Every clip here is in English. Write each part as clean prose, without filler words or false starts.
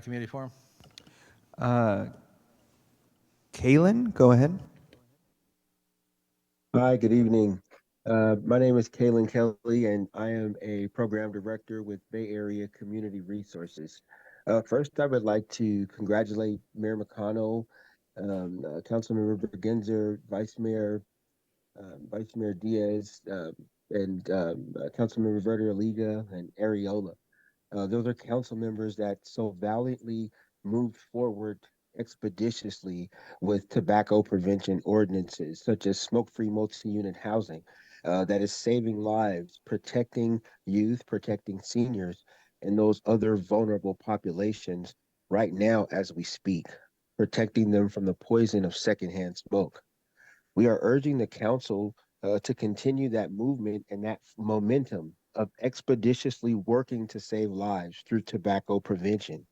Community Forum. Calyn, go ahead. Hi, good evening. My name is Calyn Kelly, and I am a program director with Bay Area Community Resources. First, I would like to congratulate Mayor McConnell, Councilmember Bergenzer, Vice Mayor Diaz, and Councilmember Verder Aliga and Areola. Those are council members that so valiantly moved forward expeditiously with tobacco prevention ordinances, such as smoke-free multi-unit housing, that is saving lives, protecting youth, protecting seniors, and those other vulnerable populations right now as we speak, protecting them from the poison of secondhand smoke. We are urging the council to continue that movement and that momentum of expeditiously working to save lives through tobacco prevention.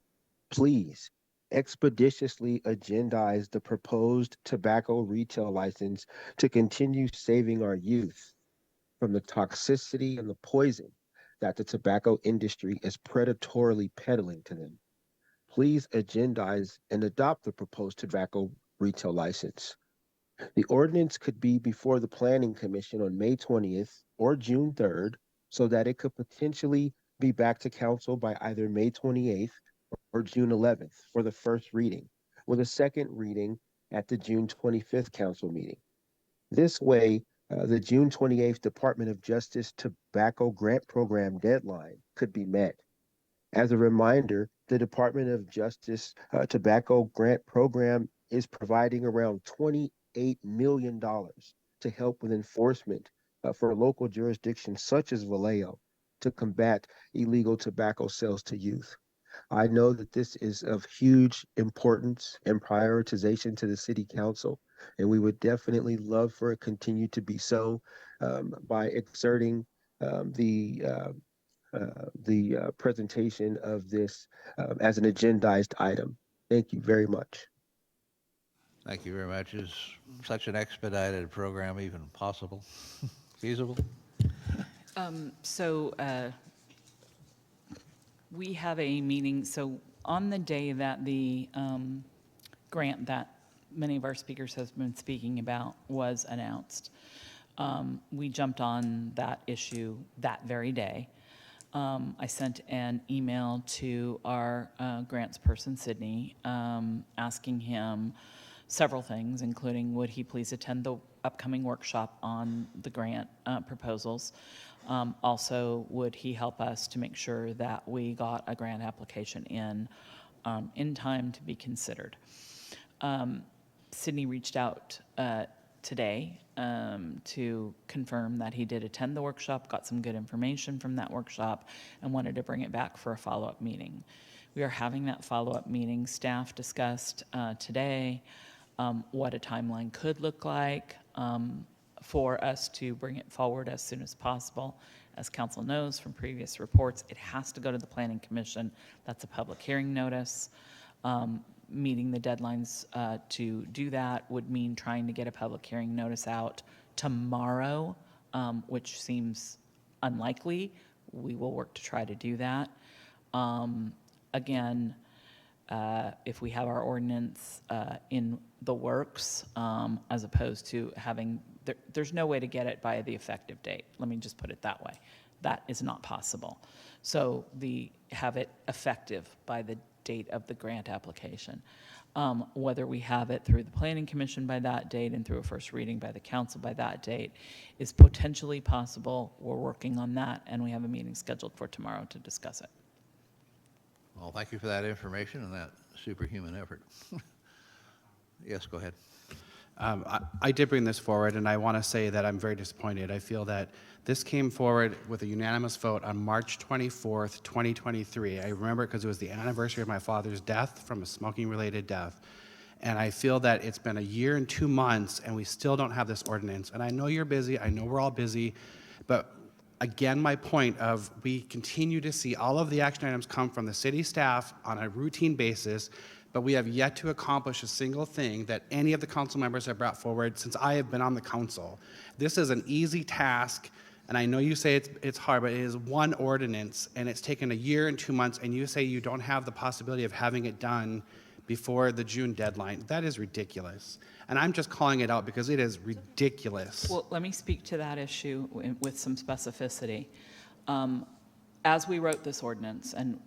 Please expeditiously agendize the proposed tobacco retail license to continue saving our youth from the toxicity and the poison that the tobacco industry is predatorily peddling to them. Please agendize and adopt the proposed tobacco retail license. The ordinance could be before the Planning Commission on May 20th or June 3rd so that it could potentially be back to council by either May 28th or June 11th for the first reading, with a second reading at the June 25th council meeting. This way, the June 28th Department of Justice Tobacco Grant Program deadline could be met. As a reminder, the Department of Justice Tobacco Grant Program is providing around $28 million to help with enforcement for local jurisdictions such as Vallejo to combat illegal tobacco sales to youth. I know that this is of huge importance and prioritization to the city council, and we would definitely love for it continue to be so by exerting um, the uh, presentation of this as an agendized item. Thank you very much. Thank you very much. Is such an expedited program even possible, feasible? So we have a meeting, so on the day that the grant that many of our speakers have been speaking about was announced, we jumped on that issue that very day. I sent an email to our grants person, Sydney, asking him several things, including would he please attend the upcoming workshop on the grant proposals. Also, would he help us to make sure that we got a grant application in time to be considered. Sydney reached out today to confirm that he did attend the workshop, got some good information from that workshop, and wanted to bring it back for a follow-up meeting. We are having that follow-up meeting. Staff discussed today what a timeline could look like for us to bring it forward as soon as possible. As council knows from previous reports, it has to go to the Planning Commission. That's a public hearing notice. Meeting the deadlines to do that would mean trying to get a public hearing notice out tomorrow, which seems unlikely. We will work to try to do that. Again, if we have our ordinance in the works, as opposed to having, there's no way to get it by the effective date. Let me just put it that way. That is not possible. So have it effective by the date of the grant application. Whether we have it through the Planning Commission by that date and through a first reading by the council by that date is potentially possible. We're working on that, and we have a meeting scheduled for tomorrow to discuss it. Well, thank you for that information and that superhuman effort. Yes, go ahead. I did bring this forward, and I want to say that I'm very disappointed. I feel that this came forward with a unanimous vote on March 24th, 2023. I remember it because it was the anniversary of my father's death from a smoking-related death. And I feel that it's been a year and 2 months, and we still don't have this ordinance. And I know you're busy. I know we're all busy. But again, my point of we continue to see all of the action items come from the city staff on a routine basis, but we have yet to accomplish a single thing that any of the council members have brought forward since I have been on the council. This is an easy task And I know you say it's hard, but it is one ordinance, and it's taken a year and 2 months, and you say you don't have the possibility of having it done before the June deadline. That is ridiculous. And I'm just calling it out because it is ridiculous. Well, let me speak to that issue with some specificity. As we wrote this ordinance, and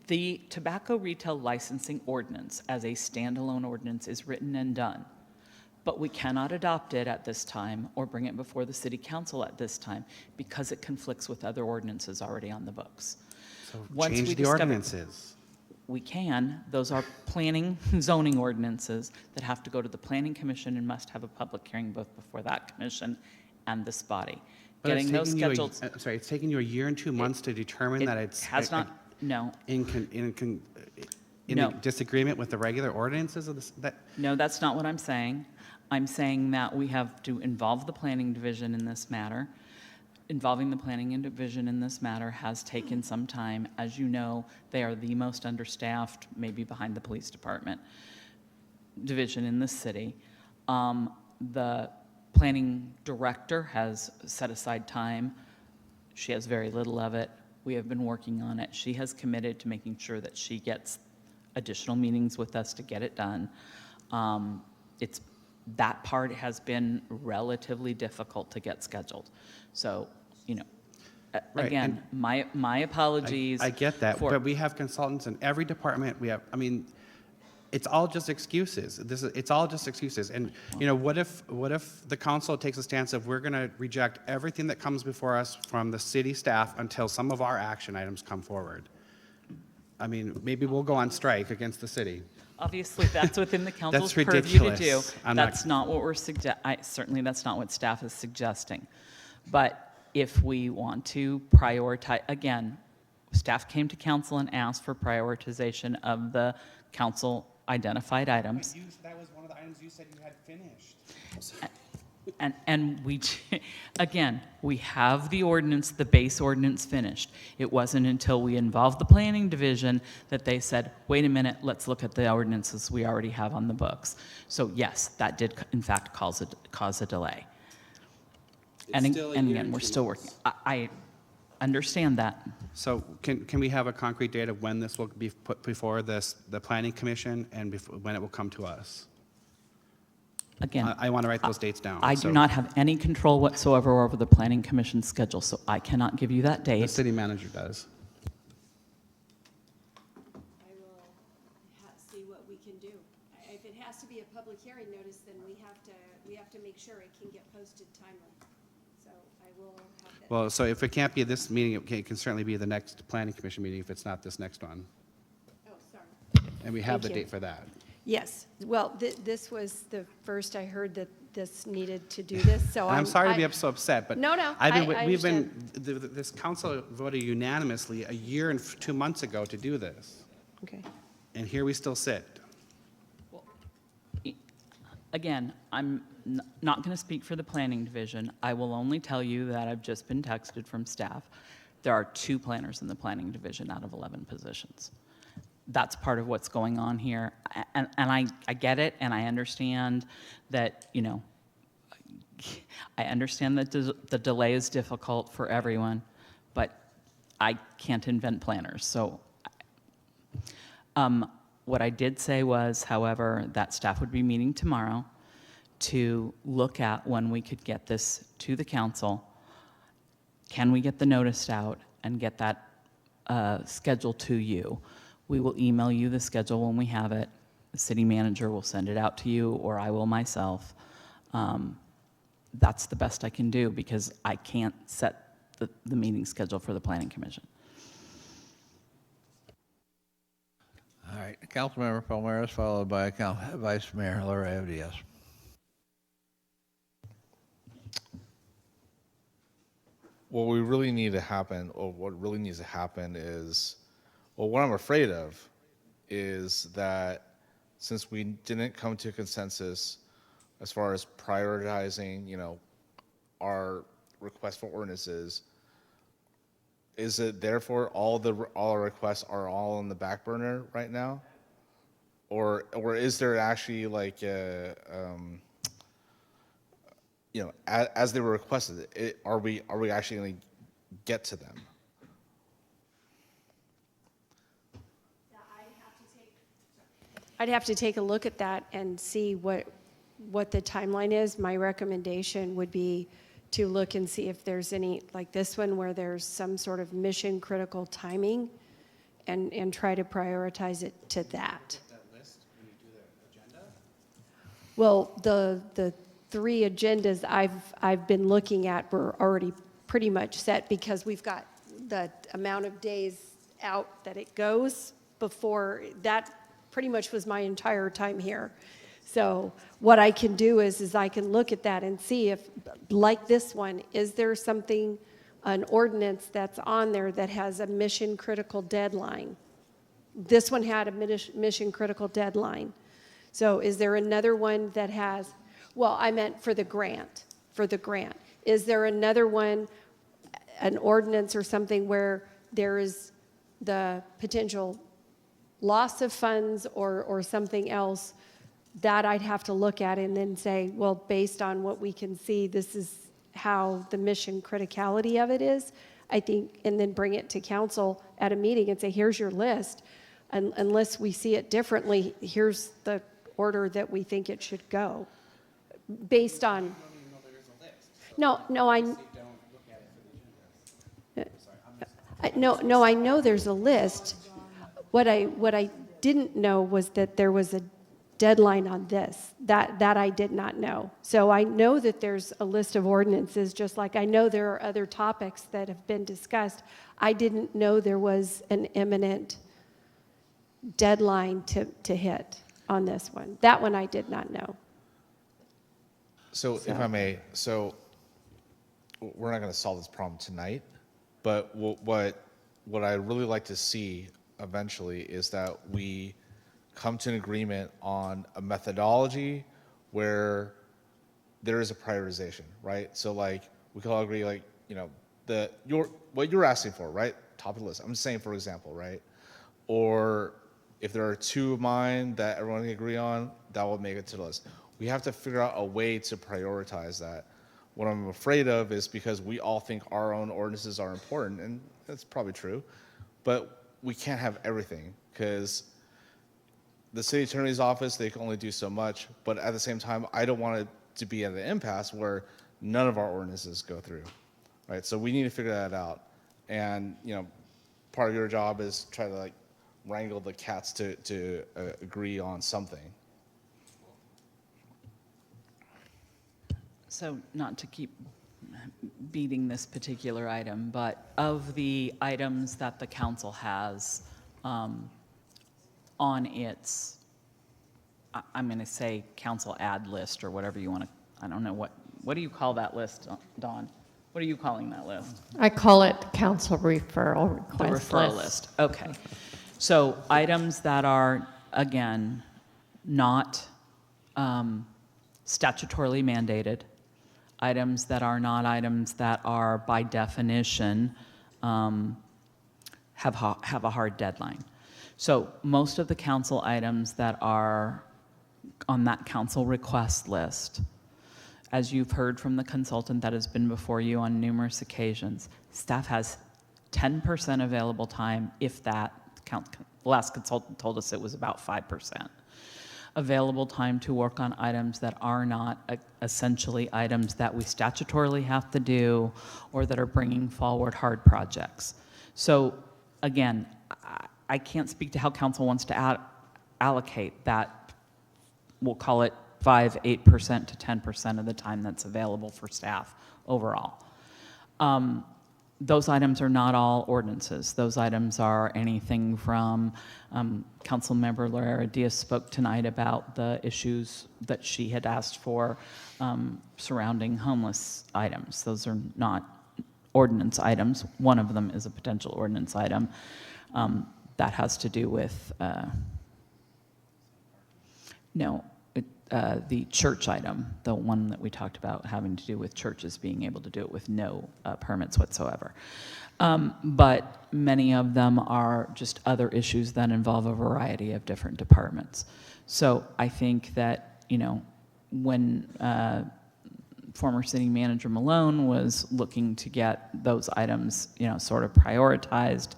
the tobacco retail licensing ordinance as a standalone ordinance is written and done, but we cannot adopt it at this time or bring it before the city council at this time because it conflicts with other ordinances already on the books. So Once change we the discover- ordinances. We can. Those are planning zoning ordinances that have to go to the planning commission and must have a public hearing both before that commission and this body. But it's Getting those taken you a- scheduled. I'm sorry, it's taken you a year and 2 months to determine that It it's has not, no, in No. disagreement with the regular ordinances of this, that, no, that's not what I'm saying. I'm saying that we have to involve the planning division in this matter. Involving the planning division in this matter has taken some time. As you know, they are the most understaffed, maybe behind the police department, division in the city. The planning director has set aside time. She has very little of it. We have been working on it. She has committed to making sure that she gets additional meetings with us to get it done. That part has been relatively difficult to get scheduled. So, Right, again, my apologies. I get that, for- but we have consultants in every department. We have, I mean, it's all just excuses. It's all just excuses. And, what if the council takes a stance of we're going to reject everything that comes before us from the city staff until some of our action items come forward? I mean, maybe we'll go on strike against the city. Obviously, that's within the council's That's purview to do. ridiculous. I'm not- That's not what we're certainly that's not what staff is suggesting. But if we want to prioritize, again, staff came to council and asked for prioritization of the council identified items. That was one of the items you said you had finished. And again, we have the ordinance, the base ordinance finished. It wasn't until we involved the planning division that they said, wait a minute, let's look at the ordinances we already have on the books. So yes, that did in fact cause a delay. And still a year again, and we're 2 still working. I understand that. So can we have a concrete date of when this will be put before the planning commission and when it will come to us? Again, I want to write those dates down. I so do not have any control whatsoever over the planning commission's schedule, so I cannot give you that The date. city manager does. I will see what we can do. If it has to be a public hearing notice, then we have to make sure it can get posted timely. So I will have that. Well, so if it can't be this meeting, it can certainly be the next planning commission meeting if it's not this next one. Oh, sorry. And we have the Thank you. date for that. Yes, well, this was the first I heard that this needed to do this, so And I'm sorry to be I- so upset, but No, no, we've been, I this council voted unanimously a year and 2 months ago to do this, Okay. and here we still sit. Again, I'm not going to speak for the planning division. I will only tell you that I've just been texted from staff. There are 2 planners in the planning division out of 11 positions. That's part of what's going on here. And I get it, and I understand that, I understand that the delay is difficult for everyone, but I can't invent planners. So what I did say was, however, that staff would be meeting tomorrow to look at when we could get this to the council. Can we get the notice out and get that schedule to you? We will email you the schedule when we have it. The city manager will send it out to you, or I will myself. That's the best I can do because I can't set the meeting schedule for the planning commission. All right, Councilmember Palmares, followed by Vice Mayor Laura Evdias. What we really need to happen, or what really needs to happen is, well, what I'm afraid of is that since we didn't come to a consensus as far as prioritizing, our request for ordinances, is it therefore all our requests are all on the back burner right now? Or is there actually like as they were requested, are we actually going to get to them? I'd have to take a look at that and see what the timeline is. My recommendation would be to look and see if there's any, like this one, where there's some sort of mission critical timing, and try to prioritize it to that. Well, the 3 agendas I've been looking at were already pretty much set, because we've got the amount of days out that it goes before that. Pretty much was my entire time here. So what I can do is I can look at that and see if, like this one, is there something, an ordinance that's on there that has a mission critical deadline? This one had a mission critical deadline. So is there another one that has, well, I meant for the grant, Is there another one, an ordinance or something where there is the potential loss of funds or something else that I'd have to look at and then say, well, based on what we can see, this is how the mission criticality of it is, I think, and then bring it to council at a meeting and say, here's your list. And unless we see it differently, here's the order that we think it should go. Based on... No, I know there's a list. What I didn't know was that there was a deadline on this. That I did not know. So I know that there's a list of ordinances, just like I know there are other topics that have been discussed. I didn't know there was an imminent deadline to hit on this one. That one I did not know. So if I may, we're not going to solve this problem tonight, but what I'd really like to see eventually is that we come to an agreement on a methodology where there is a prioritization, right? So like we can all agree, like, what you're asking for, right? Top of the list. I'm just saying, for example, right? Or if there are 2 of mine that everyone can agree on, that will make it to the list. We have to figure out a way to prioritize that. What I'm afraid of is, because we all think our own ordinances are important, and that's probably true, but we can't have everything, because the city attorney's office, they can only do so much, but at the same time, I don't want it to be at an impasse where none of our ordinances go through, right? So we need to figure that out. And, part of your job is try to wrangle the cats to agree on something. So not to keep beating this particular item, but of the items that the council has on its, I'm going to say council ad list, or whatever you want to, I don't know, what do you call that list, Dawn? What are you calling that list? I call it council referral request The referral list. Okay. So items that are, again, not statutorily mandated, items that are not items that are by definition have a hard deadline. So most of the council items that are on that council request list, as you've heard from the consultant that has been before you on numerous occasions, staff has 10% available time, if that. The last consultant told us it was about 5%. Available time to work on items that are not essentially items that we statutorily have to do, or that are bringing forward hard projects. So again, I can't speak to how council wants to allocate that. We'll call it 5, 8% to 10% of the time that's available for staff overall. Those items are not all ordinances. Those items are anything from, Councilmember Laura Diaz spoke tonight about the issues that she had asked for surrounding homeless items. Those are not ordinance items. One of them is a potential ordinance item that has to do with, the church item, the one that we talked about having to do with churches being able to do it with no permits whatsoever. But many of them are just other issues that involve a variety of different departments. So I think that, when former city manager Malone was looking to get those items, sort of prioritized.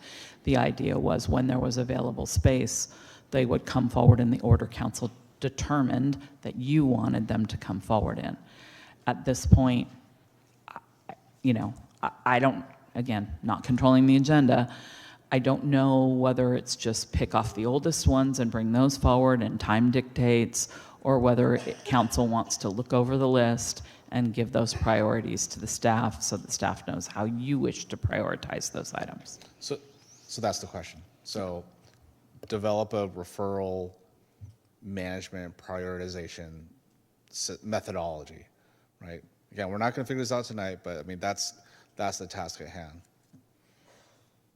The idea was when there was available space, they would come forward and the order council determined that you wanted them to come forward in. At this point, I don't, again, not controlling the agenda, I don't know whether it's just pick off the oldest ones and bring those forward and time dictates, or whether council wants to look over the list and give those priorities to the staff so the staff knows how you wish to prioritize those items. So that's the question. So develop a referral management prioritization methodology, right? Again, we're not going to figure this out tonight, but I mean, that's the task at hand.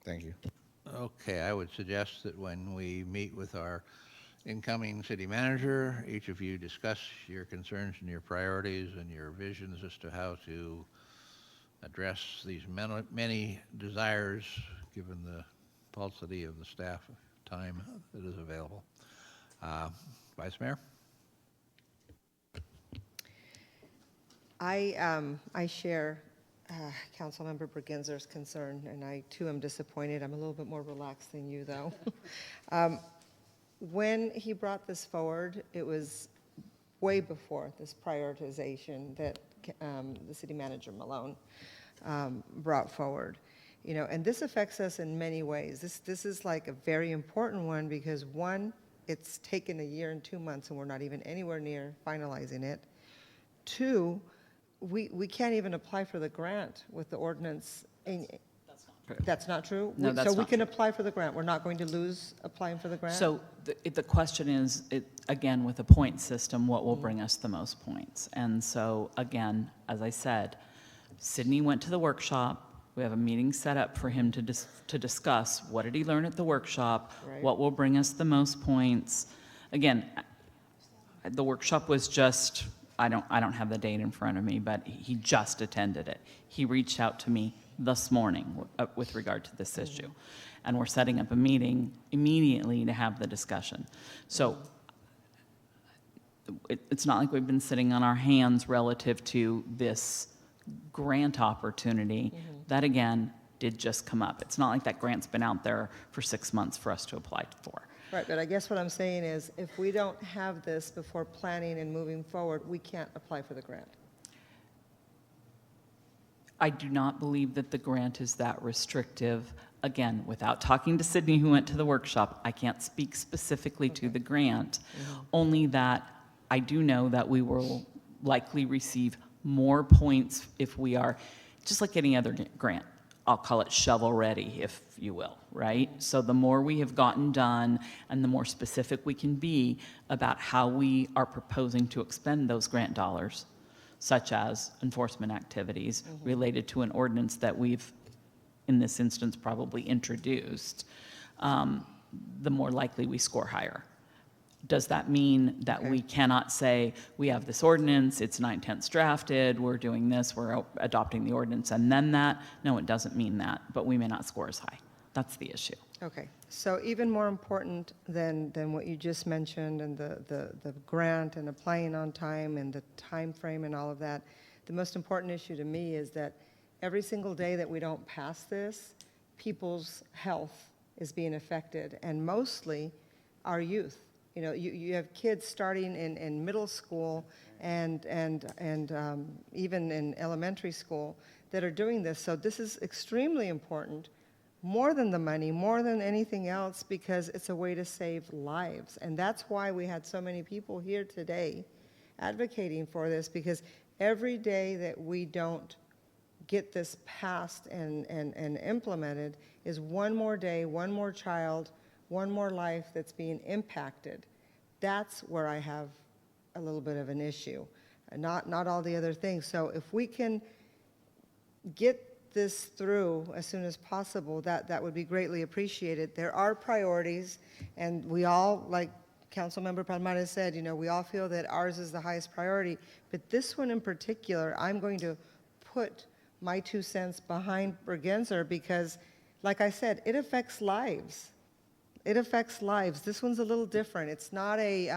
Thank you. Okay, I would suggest that when we meet with our incoming city manager, each of you discuss your concerns and your priorities and your visions as to how to address these many desires, given the paucity of the staff time that is available. Vice Mayor? I share Councilmember Bergenzer's concern, and I too am disappointed. I'm a little bit more relaxed than you, though. When he brought this forward, it was way before this prioritization that the city manager Malone brought forward. And this affects us in many ways. This is like a very important one because one, it's taken a year and 2 months and we're not even anywhere near finalizing it. Two, we can't even apply for the grant with the ordinance. That's not true? No, that's So we not can true. apply for the grant. We're not going to lose applying for the grant? So the question is, again, with a point system, what will bring us the most points? And so, again, as I said, Sydney went to the workshop. We have a meeting set up for him to discuss what did he learn at the workshop, Right. what will bring us the most points. Again, the workshop was just, I don't have the date in front of me, but he just attended it. He reached out to me this morning with regard to this issue. And we're setting up a meeting immediately to have the discussion. So it's not like we've been sitting on our hands relative to this grant opportunity. That, again, did just come up. It's not like that grant's been out there for 6 months for us to apply for. Right, but I guess what I'm saying is, if we don't have this before planning and moving forward, we can't apply for the grant. I do not believe that the grant is that restrictive. Again, without talking to Sydney, who went to the workshop, I can't speak specifically to the grant, only that I do know that we will likely receive more points if we are, just like any other grant, I'll call it shovel-ready, if you will, right? So the more we have gotten done and the more specific we can be about how we are proposing to expend those grant dollars, such as enforcement activities related to an ordinance that we've, in this instance, probably introduced, the more likely we score higher. Does that mean that we cannot say, we have this ordinance, it's 9/10 drafted, we're doing this, we're adopting the ordinance, and then that? No, it doesn't mean that, but we may not score as high. That's the issue. Okay, so even more important than what you just mentioned and the grant and applying on time and the time frame and all of that, the most important issue to me is that every single day that we don't pass this, people's health is being affected, and mostly our youth. You have kids starting in middle school and even in elementary school that are doing this. So this is extremely important, more than the money, more than anything else, because it's a way to save lives. And that's why we had so many people here today advocating for this, because every day that we don't get this passed and implemented is one more day, one more child, one more life that's being impacted. That's where I have a little bit of an issue, not all the other things. So if we can get this through as soon as possible, that would be greatly appreciated. There are priorities, and we all, like Councilmember Palmares said, we all feel that ours is the highest priority, but this one in particular, I'm going to put my 2 cents behind Bergenzer because, like I said, it affects lives. It affects lives. This one's a little different. It's not a,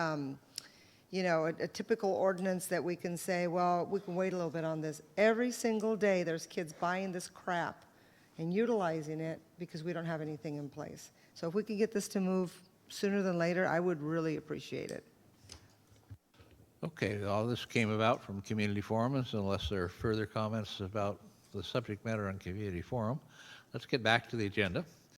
a typical ordinance that we can say, well, we can wait a little bit on this. Every single day, there's kids buying this crap and utilizing it because we don't have anything in place. So if we could get this to move sooner than later, I would really appreciate it. Okay, all this came about from community forums. Unless there are further comments about the subject matter on community forum, let's get back to the agenda.